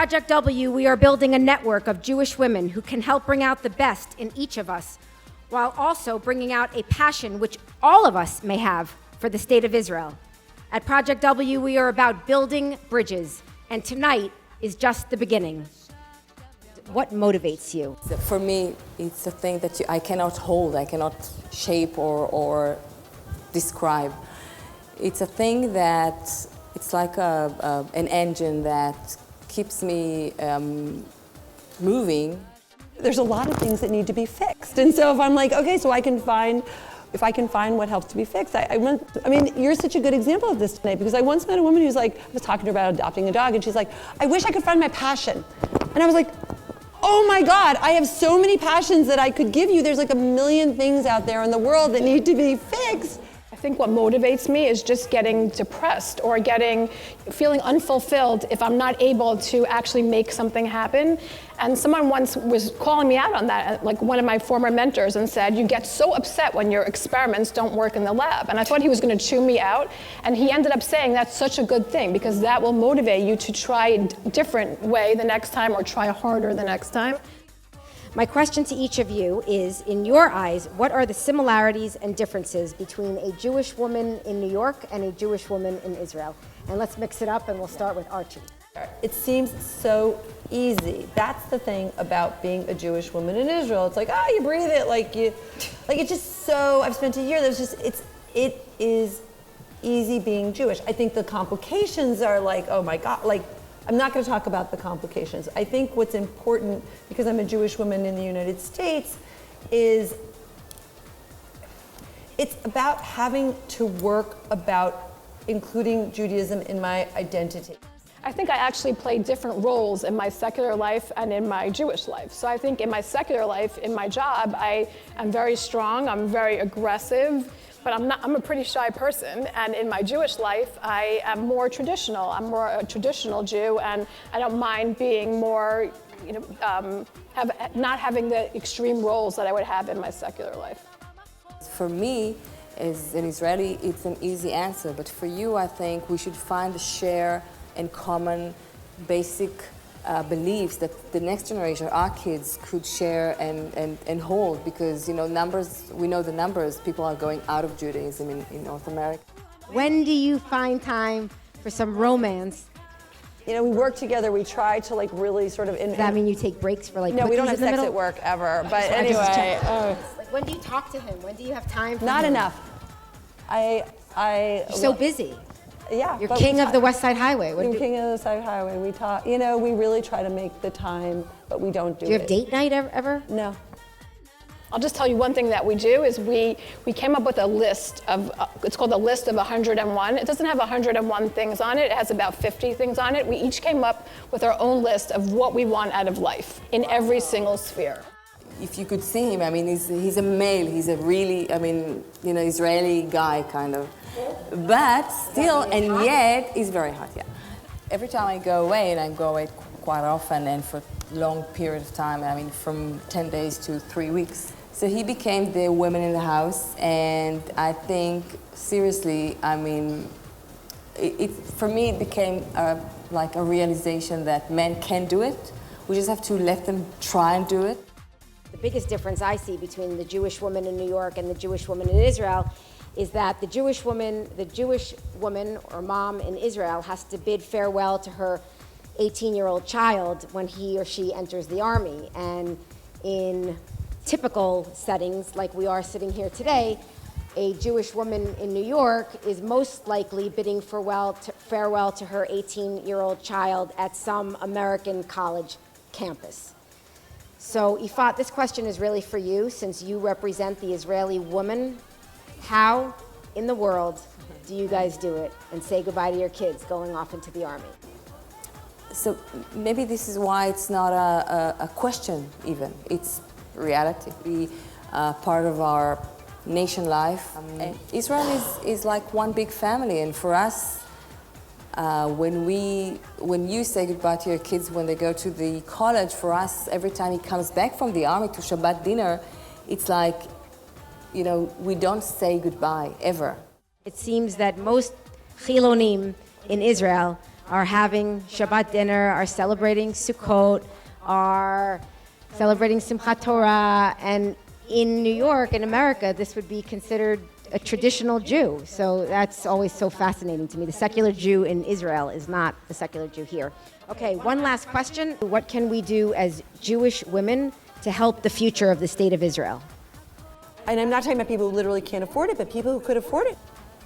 Project W, we are building a network of Jewish women who can help bring out the best in each of us, while also bringing out a passion which all of us may have for the state of Israel. At Project W, we are about building bridges, and tonight is just the beginning. What motivates you? For me, it's a thing that I cannot hold, I cannot shape or describe. It's a thing that it's like an engine that keeps me moving. There's a lot of things that need to be fixed. And so if I'm like, okay, so if I can find what helps to be fixed. I mean, you're such a good example of this tonight, because I once met a woman who's like, I was talking to her about adopting a dog, and she's like, I wish I could find my passion. And I was like, oh my God, I have so many passions that I could give you. There's like a million things out there in the world that need to be fixed. I think what motivates me is just getting depressed or feeling unfulfilled if I'm not able to actually make something happen. And someone once was calling me out on that, like one of my former mentors, and said, you get so upset when your experiments don't work in the lab. And I thought he was going to chew me out. And he ended up saying that's such a good thing, because that will motivate you to try a different way the next time, or try harder the next time. My question to each of you is, in your eyes, what are the similarities and differences between a Jewish woman in New York and a Jewish woman in Israel? And let's mix it up, and we'll start with Archie. It seems so easy. That's the thing about being a Jewish woman in Israel. It's like, you breathe it, it's just so, I've spent a year, it is easy being Jewish. I think the complications are like, oh my God, I'm not going to talk about the complications. I think what's important, because I'm a Jewish woman in the United States, is it's about having to work about including Judaism in my identity. I think I actually play different roles in my secular life and in my Jewish life. So I think in my secular life, in my job, I am very strong, I'm very aggressive, but I'm a pretty shy person. And in my Jewish life, I am more traditional. I'm more a traditional Jew, and I don't mind being more, not having the extreme roles that I would have in my secular life. For me, as an Israeli, it's an easy answer, but for you, I think we should find a share and common basic beliefs that the next generation, our kids, could share and hold, because numbers, we know the numbers, people are going out of Judaism in North America. When do you find time for some romance? We work together, we try to really sort of... Does that mean you take breaks for No, we don't have sex at work ever, but anyway. When do you talk to him? When do you have time for Not him? enough. You're so busy. Yeah. You're king of the West Side Highway. I'm king of the Side Highway. We talk, we really try to make the time, but we don't do it. Do you have date night ever? No. I'll just tell you one thing that we do is we came up with a list of, it's called a list of 101. It doesn't have 101 things on it. It has about 50 things on it. We each came up with our own list of what we want out of life in every single sphere. If you could see him, he's a male. He's a really, Israeli guy kind of. But still, and yet, he's very hot, yeah. Every time I go away, and I go away quite often and for a long period of time, from 10 days to 3 weeks. So he became the woman in the house, and I think, seriously, for me, it became like a realization that men can do it. We just have to let them try and do it. The biggest difference I see between the Jewish woman in New York and the Jewish woman in Israel is that the Jewish woman or mom in Israel has to bid farewell to her 18-year-old child when he or she enters the army. And in typical settings, like we are sitting here today, a Jewish woman in New York is most likely bidding farewell to her 18-year-old child at some American college campus. So, Ifat, this question is really for you, since you represent the Israeli woman. How in the world do you guys do it and say goodbye to your kids going off into the army? So maybe this is why it's not a question even. It's reality. We part of our nation life. Israel is like one big family, and for us, when you say goodbye to your kids when they go to the college, for us, every time he comes back from the army to Shabbat dinner, it's like, we don't say goodbye ever. It seems that most Chilonim in Israel are having Shabbat dinner, are celebrating Sukkot, are celebrating Simchat Torah, and in New York, in America, this would be considered a traditional Jew. So that's always so fascinating to me. The secular Jew in Israel is not the secular Jew here. Okay, one last question. What can we do as Jewish women to help the future of the state of Israel? And I'm not talking about people who literally can't afford it, but people who could afford it.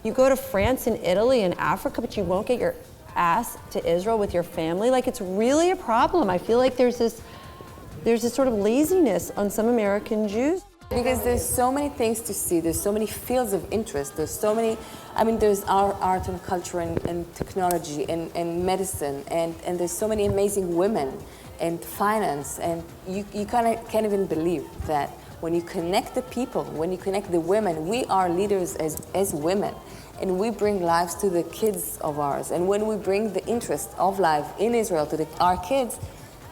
You go to France and Italy and Africa, but you won't get your ass to Israel with your family. Like, it's really a problem. I feel like there's this sort of laziness on some American Jews. Because there's so many things to see, there's so many fields of interest, there's so many, there's art and culture and technology and medicine, and there's so many amazing women and finance, and you kind of can't even believe that when you connect the people, when you connect the women, we are leaders as women, and we bring lives to the kids of ours, and when we bring the interest of life in Israel to our kids,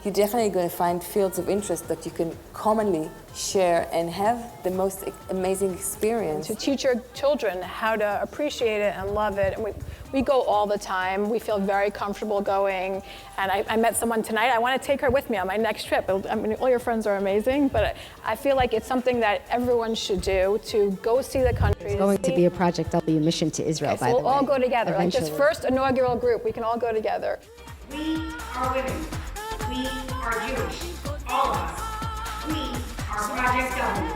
you're definitely going to find fields of interest that you can commonly share and have the most amazing experience. To teach your children how to appreciate it and love it. And we go all the time. We feel very comfortable going. And I met someone tonight. I want to take her with me on my next trip. I mean, all your friends are amazing, but I feel like it's something that everyone should do, to go see the country. It's going to be a Project W mission to Israel, by the way. We'll all go together. Like Eventually. this first inaugural group, we can all go together. We are women. We are Jewish. All of us. We are Project W.